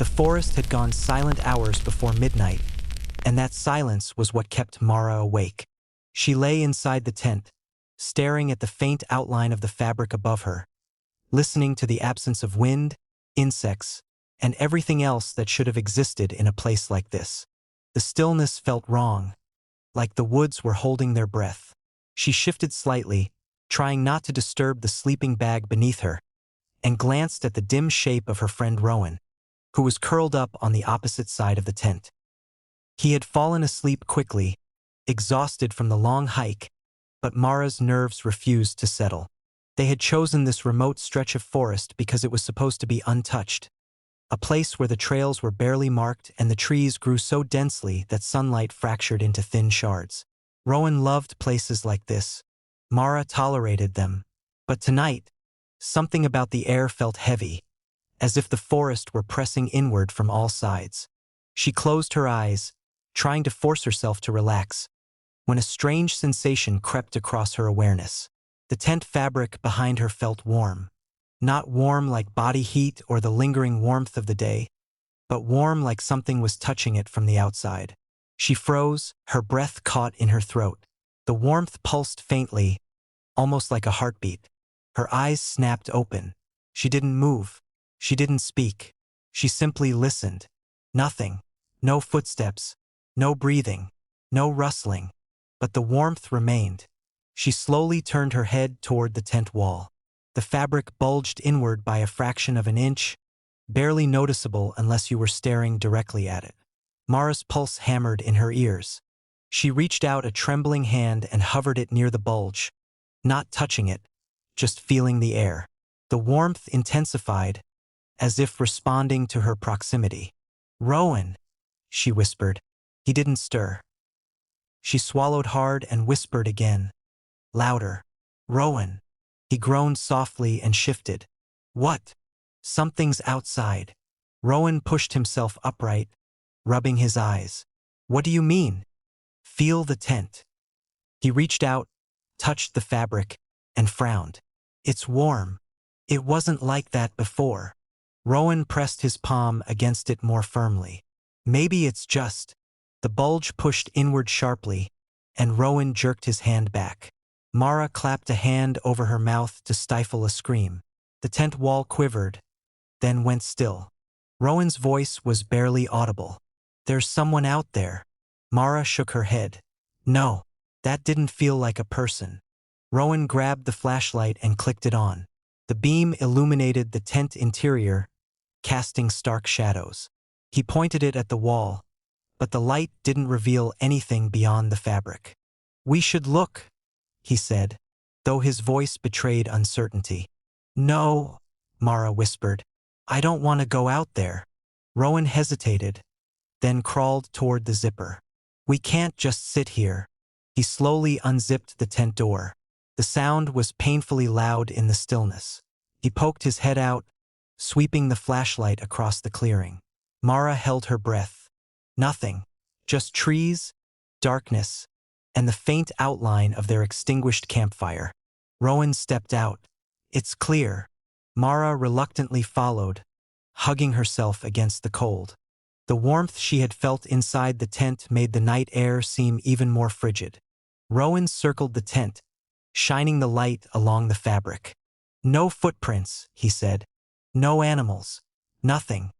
The forest had gone silent hours before midnight, and that silence was what kept Mara awake. She lay inside the tent, staring at the faint outline of the fabric above her, listening to the absence of wind, insects, and everything else that should have existed in a place like this. The stillness felt wrong, like the woods were holding their breath. She shifted slightly, trying not to disturb the sleeping bag beneath her, and glanced at the dim shape of her friend Rowan, who was curled up on the opposite side of the tent. He had fallen asleep quickly, exhausted from the long hike, but Mara's nerves refused to settle. They had chosen this remote stretch of forest because it was supposed to be untouched, a place where the trails were barely marked and the trees grew so densely that sunlight fractured into thin shards. Rowan loved places like this. Mara tolerated them, but tonight, something about the air felt heavy, as if the forest were pressing inward from all sides. She closed her eyes, trying to force herself to relax, when a strange sensation crept across her awareness. The tent fabric behind her felt warm. Not warm like body heat or the lingering warmth of the day, but warm like something was touching it from the outside. She froze, her breath caught in her throat. The warmth pulsed faintly, almost like a heartbeat. Her eyes snapped open. She didn't move. She didn't speak. She simply listened. Nothing. No footsteps. No breathing. No rustling. But the warmth remained. She slowly turned her head toward the tent wall. The fabric bulged inward by a fraction of an inch, barely noticeable unless you were staring directly at it. Mara's pulse hammered in her ears. She reached out a trembling hand and hovered it near the bulge, not touching it, just feeling the air. The warmth intensified, as if responding to her proximity. "Rowan," she whispered. He didn't stir. She swallowed hard and whispered again, louder. "Rowan." He groaned softly and shifted. "What?" "Something's outside." Rowan pushed himself upright, rubbing his eyes. "What do you mean?" "Feel the tent." He reached out, touched the fabric, and frowned. "It's warm." "It wasn't like that before." Rowan pressed his palm against it more firmly. "Maybe it's just." The bulge pushed inward sharply, and Rowan jerked his hand back. Mara clapped a hand over her mouth to stifle a scream. The tent wall quivered, then went still. Rowan's voice was barely audible. "There's someone out there." Mara shook her head. "No, that didn't feel like a person." Rowan grabbed the flashlight and clicked it on. The beam illuminated the tent interior, casting stark shadows. He pointed it at the wall, but the light didn't reveal anything beyond the fabric. "We should look," he said, though his voice betrayed uncertainty. "No," Mara whispered. "I don't want to go out there." Rowan hesitated, then crawled toward the zipper. "We can't just sit here." He slowly unzipped the tent door. The sound was painfully loud in the stillness. He poked his head out, sweeping the flashlight across the clearing. Mara held her breath. Nothing, just trees, darkness, and the faint outline of their extinguished campfire. Rowan stepped out. "It's clear." Mara reluctantly followed, hugging herself against the cold. The warmth she had felt inside the tent made the night air seem even more frigid. Rowan circled the tent, shining the light along the fabric. "No footprints," he said. "No animals. Nothing."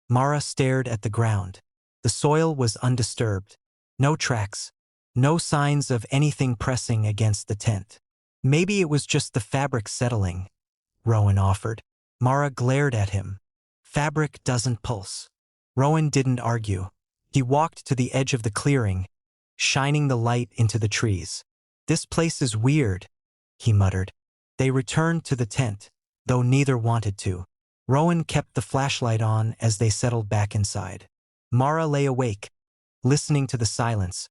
Mara stared at the ground. The soil was undisturbed. No tracks. No signs of anything pressing against the tent. "Maybe it was just the fabric settling," Rowan offered. Mara glared at him. "Fabric doesn't pulse." Rowan didn't argue. He walked to the edge of the clearing, shining the light into the trees. "This place is weird," he muttered. They returned to the tent, though neither wanted to. Rowan kept the flashlight on as they settled back inside. Mara lay awake, listening to the silence,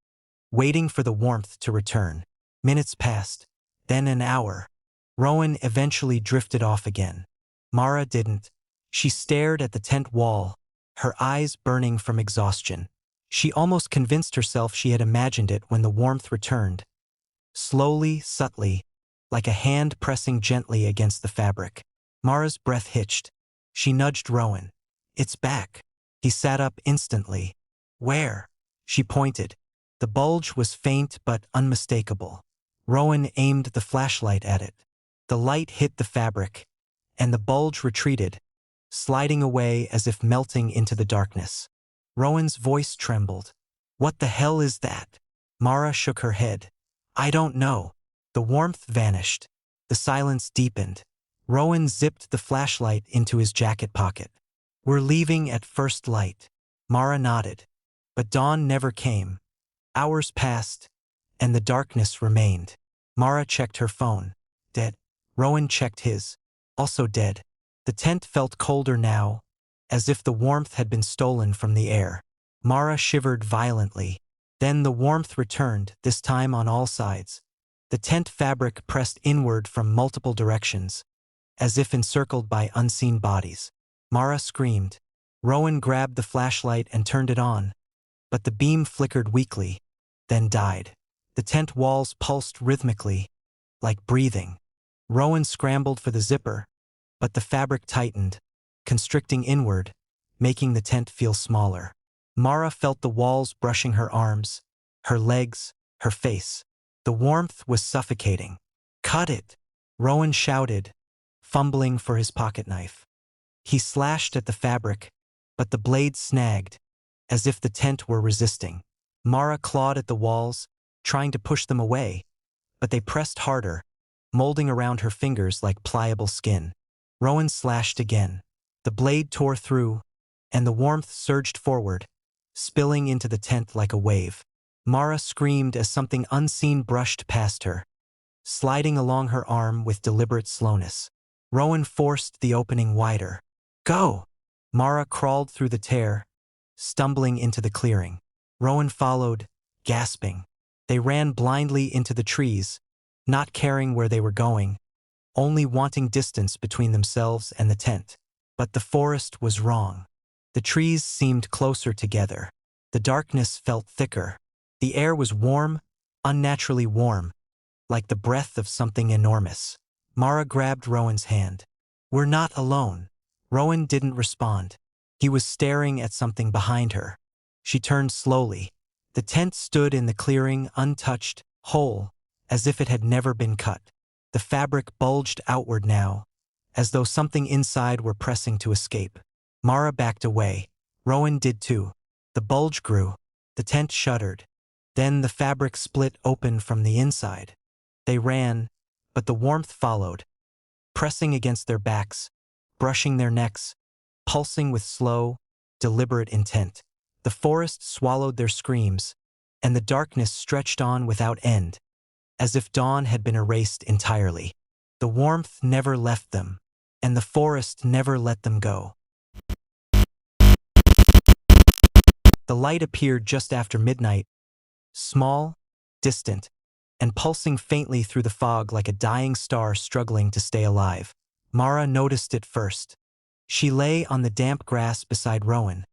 waiting for the warmth to return. Minutes passed, then an hour. Rowan eventually drifted off again. Mara didn't. She stared at the tent wall, her eyes burning from exhaustion. She almost convinced herself she had imagined it when the warmth returned. Slowly, subtly, like a hand pressing gently against the fabric. Mara's breath hitched. She nudged Rowan. "It's back." He sat up instantly. Where? She pointed. The bulge was faint but unmistakable. Rowan aimed the flashlight at it. The light hit the fabric, and the bulge retreated, sliding away as if melting into the darkness. Rowan's voice trembled. What the hell is that? Mara shook her head. I don't know. The warmth vanished. The silence deepened. Rowan zipped the flashlight into his jacket pocket. We're leaving at first light. Mara nodded. But dawn never came. Hours passed, and the darkness remained. Mara checked her phone. Dead. Rowan checked his. Also dead. The tent felt colder now, as if the warmth had been stolen from the air. Mara shivered violently. Then the warmth returned, this time on all sides. The tent fabric pressed inward from multiple directions, as if encircled by unseen bodies. Mara screamed. Rowan grabbed the flashlight and turned it on, but the beam flickered weakly, then died. The tent walls pulsed rhythmically, like breathing. Rowan scrambled for the zipper, but the fabric tightened, constricting inward, making the tent feel smaller. Mara felt the walls brushing her arms, her legs, her face. The warmth was suffocating. Cut it! Rowan shouted, fumbling for his pocket knife. He slashed at the fabric, but the blade snagged, as if the tent were resisting. Mara clawed at the walls, trying to push them away, but they pressed harder, molding around her fingers like pliable skin. Rowan slashed again. The blade tore through, and the warmth surged forward, spilling into the tent like a wave. Mara screamed as something unseen brushed past her, sliding along her arm with deliberate slowness. Rowan forced the opening wider. Go! Mara crawled through the tear, stumbling into the clearing. Rowan followed, gasping. They ran blindly into the trees, not caring where they were going, only wanting distance between themselves and the tent. But the forest was wrong. The trees seemed closer together. The darkness felt thicker. The air was warm, unnaturally warm, like the breath of something enormous. Mara grabbed Rowan's hand. We're not alone. Rowan didn't respond. He was staring at something behind her. She turned slowly. The tent stood in the clearing, untouched, whole, as if it had never been cut. The fabric bulged outward now, as though something inside were pressing to escape. Mara backed away. Rowan did too. The bulge grew. The tent shuddered. Then the fabric split open from the inside. They ran, but the warmth followed, pressing against their backs, brushing their necks, pulsing with slow, deliberate intent. The forest swallowed their screams, and the darkness stretched on without end, as if dawn had been erased entirely. The warmth never left them, and the forest never let them go. The light appeared just after midnight, small, distant, and pulsing faintly through the fog like a dying star struggling to stay alive. Mara noticed it first. She lay on the damp grass beside Rowan,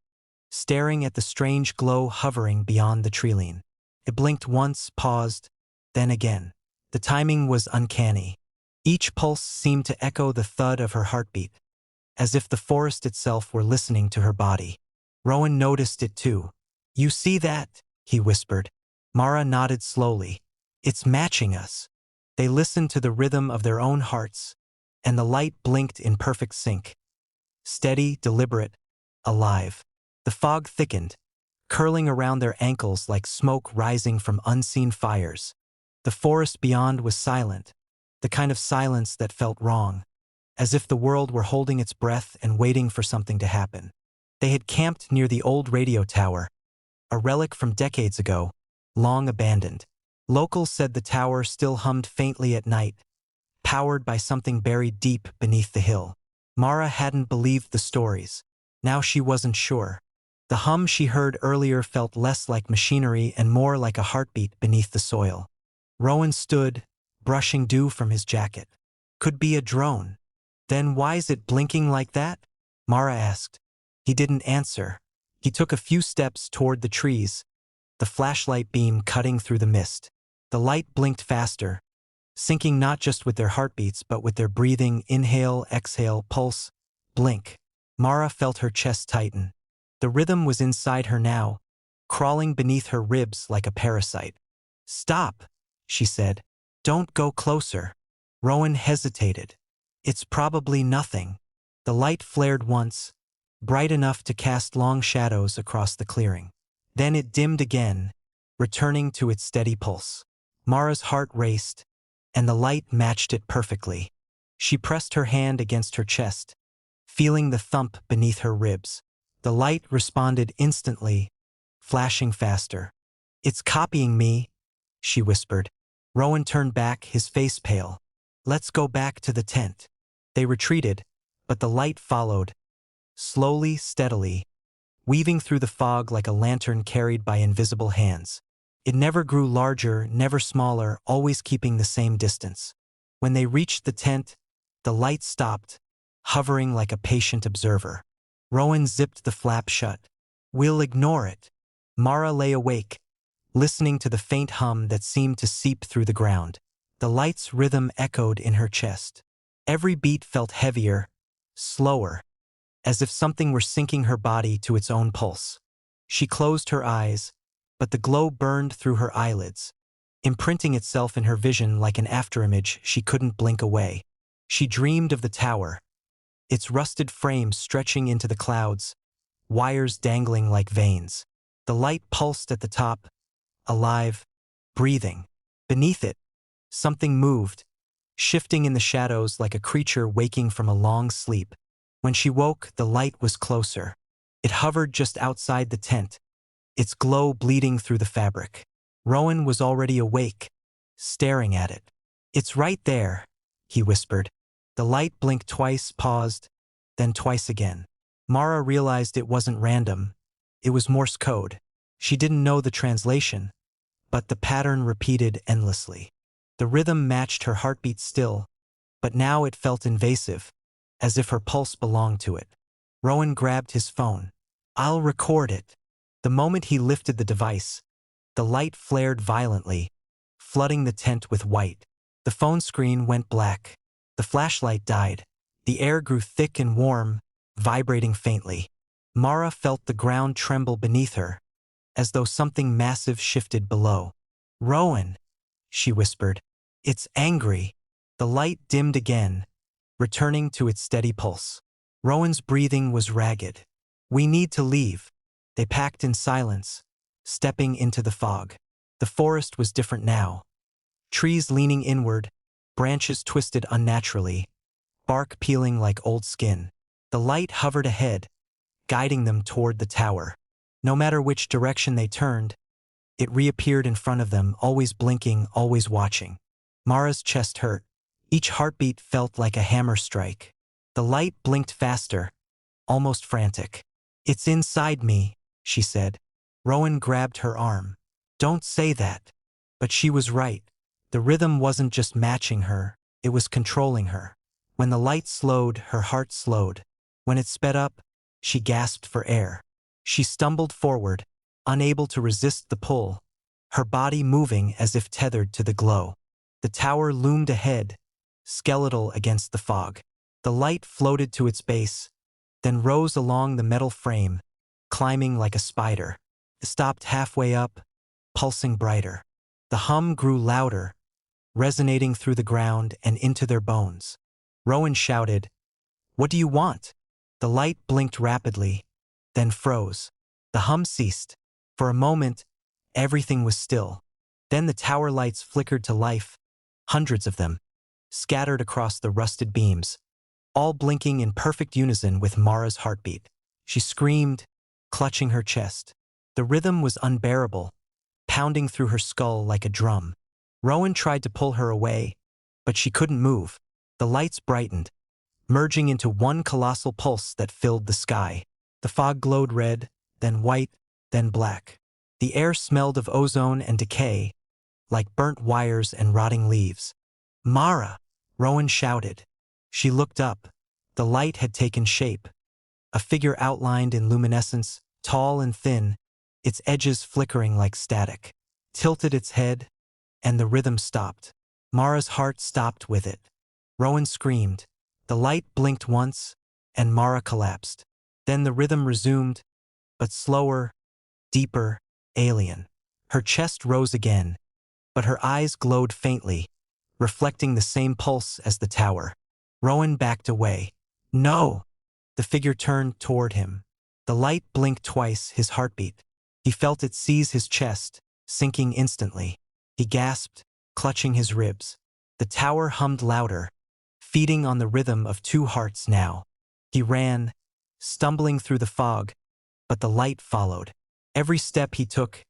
staring at the strange glow hovering beyond the treeline. It blinked once, paused, then again. The timing was uncanny. Each pulse seemed to echo the thud of her heartbeat, as if the forest itself were listening to her body. Rowan noticed it too. You see that? He whispered. Mara nodded slowly. It's matching us. They listened to the rhythm of their own hearts, and the light blinked in perfect sync. Steady, deliberate, alive. The fog thickened, curling around their ankles like smoke rising from unseen fires. The forest beyond was silent, the kind of silence that felt wrong, as if the world were holding its breath and waiting for something to happen. They had camped near the old radio tower, a relic from decades ago, long abandoned. Locals said the tower still hummed faintly at night, powered by something buried deep beneath the hill. Mara hadn't believed the stories. Now she wasn't sure. The hum she heard earlier felt less like machinery and more like a heartbeat beneath the soil. Rowan stood, brushing dew from his jacket. Could be a drone. Then why's it blinking like that? Mara asked. He didn't answer. He took a few steps toward the trees, the flashlight beam cutting through the mist. The light blinked faster, syncing not just with their heartbeats but with their breathing, inhale, exhale, pulse, blink. Mara felt her chest tighten. The rhythm was inside her now, crawling beneath her ribs like a parasite. "Stop," she said. "Don't go closer." Rowan hesitated. "It's probably nothing." The light flared once, bright enough to cast long shadows across the clearing. Then it dimmed again, returning to its steady pulse. Mara's heart raced, and the light matched it perfectly. She pressed her hand against her chest, feeling the thump beneath her ribs. The light responded instantly, flashing faster. "It's copying me," she whispered. Rowan turned back, his face pale. "Let's go back to the tent." They retreated, but the light followed, slowly, steadily, weaving through the fog like a lantern carried by invisible hands. It never grew larger, never smaller, always keeping the same distance. When they reached the tent, the light stopped, hovering like a patient observer. Rowan zipped the flap shut. "We'll ignore it." Mara lay awake, listening to the faint hum that seemed to seep through the ground. The light's rhythm echoed in her chest. Every beat felt heavier, slower, as if something were sinking her body to its own pulse. She closed her eyes, but the glow burned through her eyelids, imprinting itself in her vision like an afterimage she couldn't blink away. She dreamed of the tower, its rusted frame stretching into the clouds, wires dangling like veins. The light pulsed at the top, alive, breathing. Beneath it, something moved, shifting in the shadows like a creature waking from a long sleep. When she woke, the light was closer. It hovered just outside the tent, its glow bleeding through the fabric. Rowan was already awake, staring at it. "It's right there," he whispered. The light blinked twice, paused, then twice again. Mara realized it wasn't random. It was Morse code. She didn't know the translation, but the pattern repeated endlessly. The rhythm matched her heartbeat still, but now it felt invasive, as if her pulse belonged to it. Rowan grabbed his phone. "I'll record it." The moment he lifted the device, the light flared violently, flooding the tent with white. The phone screen went black. The flashlight died. The air grew thick and warm, vibrating faintly. Mara felt the ground tremble beneath her, as though something massive shifted below. "Rowan," she whispered. "It's angry." The light dimmed again, returning to its steady pulse. Rowan's breathing was ragged. "We need to leave." They packed in silence, stepping into the fog. The forest was different now. Trees leaning inward, branches twisted unnaturally, bark peeling like old skin. The light hovered ahead, guiding them toward the tower. No matter which direction they turned, it reappeared in front of them, always blinking, always watching. Mara's chest hurt. Each heartbeat felt like a hammer strike. The light blinked faster, almost frantic. "It's inside me," she said. Rowan grabbed her arm. "Don't say that." But she was right. The rhythm wasn't just matching her, it was controlling her. When the light slowed, her heart slowed. When it sped up, she gasped for air. She stumbled forward, unable to resist the pull, her body moving as if tethered to the glow. The tower loomed ahead, skeletal against the fog. The light floated to its base, then rose along the metal frame, climbing like a spider. It stopped halfway up, pulsing brighter. The hum grew louder, resonating through the ground and into their bones. Rowan shouted, "What do you want?" The light blinked rapidly, then froze. The hum ceased. For a moment, everything was still. Then the tower lights flickered to life, hundreds of them, scattered across the rusted beams, all blinking in perfect unison with Mara's heartbeat. She screamed, clutching her chest. The rhythm was unbearable, pounding through her skull like a drum. Rowan tried to pull her away, but she couldn't move. The lights brightened, merging into one colossal pulse that filled the sky. The fog glowed red, then white, then black. The air smelled of ozone and decay, like burnt wires and rotting leaves. "Mara!" Rowan shouted. She looked up. The light had taken shape. A figure outlined in luminescence, tall and thin, its edges flickering like static. Tilted its head, and the rhythm stopped. Mara's heart stopped with it. Rowan screamed. The light blinked once, and Mara collapsed. Then the rhythm resumed, but slower, deeper, alien. Her chest rose again, but her eyes glowed faintly, reflecting the same pulse as the tower. Rowan backed away. No! The figure turned toward him. The light blinked twice his heartbeat. He felt it seize his chest, sinking instantly. He gasped, clutching his ribs. The tower hummed louder, feeding on the rhythm of two hearts now. He ran, stumbling through the fog, but the light followed. Every step he took,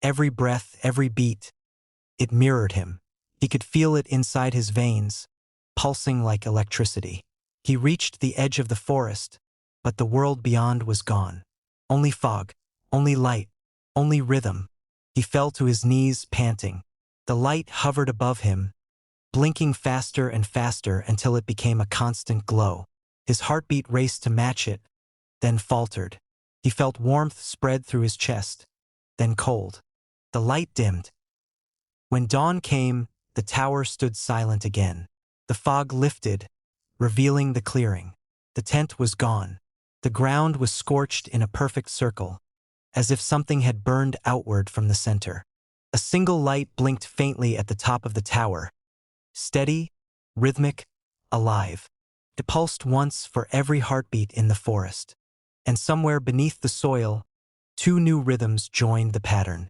every breath, every beat, it mirrored him. He could feel it inside his veins, pulsing like electricity. He reached the edge of the forest, but the world beyond was gone. Only fog, only light, only rhythm. He fell to his knees, panting. The light hovered above him, blinking faster and faster until it became a constant glow. His heartbeat raced to match it, then faltered. He felt warmth spread through his chest, then cold. The light dimmed. When dawn came, the tower stood silent again. The fog lifted, revealing the clearing. The tent was gone. The ground was scorched in a perfect circle, as if something had burned outward from the center. A single light blinked faintly at the top of the tower, steady, rhythmic, alive. It pulsed once for every heartbeat in the forest. And somewhere beneath the soil, two new rhythms joined the pattern.